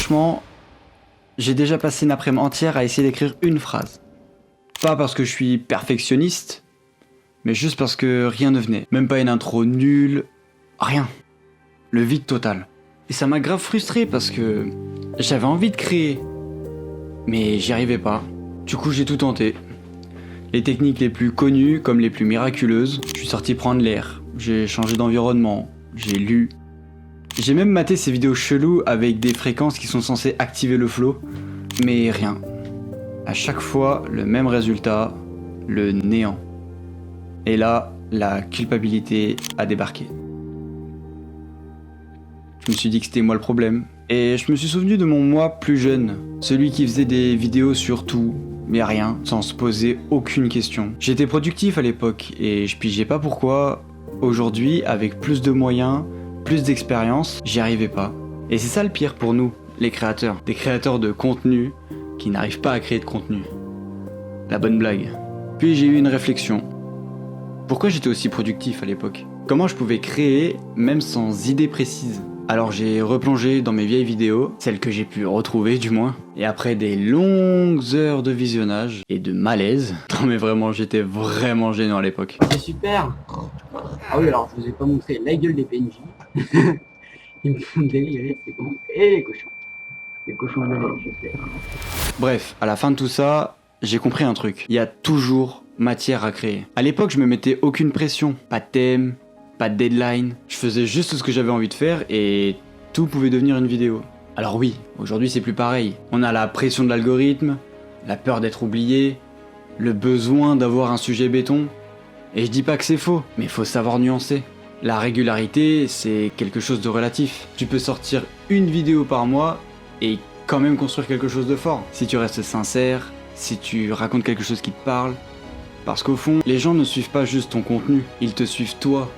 Franchement, j'ai déjà passé une après-midi entière à essayer d'écrire une phrase. Pas parce que je suis perfectionniste, mais juste parce que rien ne venait. Même pas une intro nulle, rien. Le vide total. Et ça m'a grave frustré parce que j'avais envie de créer, mais j'y arrivais pas. Du coup, j'ai tout tenté. Les techniques les plus connues comme les plus miraculeuses, je suis sorti prendre l'air, j'ai changé d'environnement, j'ai lu. J'ai même maté ces vidéos cheloues avec des fréquences qui sont censées activer le flow, mais rien. À chaque fois, le même résultat, le néant. Et là, la culpabilité a débarqué. Je me suis dit que c'était moi le problème. Et je me suis souvenu de mon moi plus jeune, celui qui faisait des vidéos sur tout, mais rien, sans se poser aucune question. J'étais productif à l'époque, et je pigeais pas pourquoi, aujourd'hui, avec plus de moyens, plus d'expérience, j'y arrivais pas. Et c'est ça le pire pour nous, les créateurs. Des créateurs de contenu qui n'arrivent pas à créer de contenu. La bonne blague. Puis j'ai eu une réflexion. Pourquoi j'étais aussi productif à l'époque ? Comment je pouvais créer même sans idée précise ? Alors j'ai replongé dans mes vieilles vidéos, celles que j'ai pu retrouver du moins, et après des longues heures de visionnage et de malaise, non mais vraiment j'étais vraiment gênant à l'époque. C'est super. Ah oui, alors je vous ai pas montré la gueule des PNJ. Ils me font délirer, c'est bon. Et les cochons. Les cochons de lait, je sais. Bref, à la fin de tout ça, j'ai compris un truc. Il y a toujours matière à créer. À l'époque, je me mettais aucune pression. Pas de thème, pas de deadline. Je faisais juste ce que j'avais envie de faire et tout pouvait devenir une vidéo. Alors oui, aujourd'hui c'est plus pareil. On a la pression de l'algorithme, la peur d'être oublié, le besoin d'avoir un sujet béton. Et je dis pas que c'est faux, mais il faut savoir nuancer. La régularité, c'est quelque chose de relatif. Tu peux sortir une vidéo par mois et quand même construire quelque chose de fort. Si tu restes sincère, si tu racontes quelque chose qui te parle. Parce qu'au fond, les gens ne suivent pas juste ton contenu, ils te suivent toi,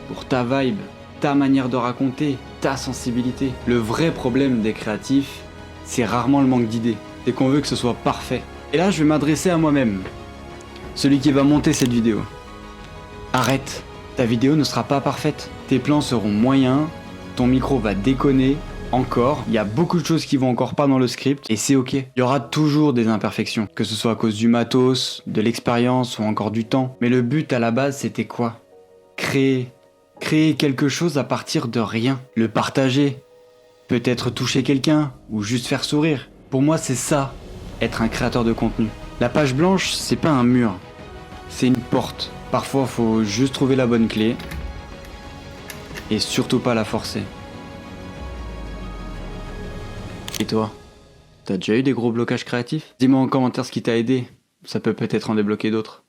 pour ta vibe, ta manière de raconter, ta sensibilité. Le vrai problème des créatifs, c'est rarement le manque d'idées. C'est qu'on veut que ce soit parfait. Et là, je vais m'adresser à moi-même, celui qui va monter cette vidéo. Arrête, ta vidéo ne sera pas parfaite. Tes plans seront moyens, ton micro va déconner, encore, il y a beaucoup de choses qui vont encore pas dans le script, et c'est ok. Il y aura toujours des imperfections, que ce soit à cause du matos, de l'expérience ou encore du temps. Mais le but à la base, c'était quoi ? Créer quelque chose à partir de rien. Le partager. Peut-être toucher quelqu'un, ou juste faire sourire. Pour moi, c'est ça, être un créateur de contenu. La page blanche, c'est pas un mur. C'est une porte. Parfois, faut juste trouver la bonne clé. Et surtout pas la forcer. Et toi ? T'as déjà eu des gros blocages créatifs ? Dis-moi en commentaire ce qui t'a aidé. Ça peut peut-être en débloquer d'autres.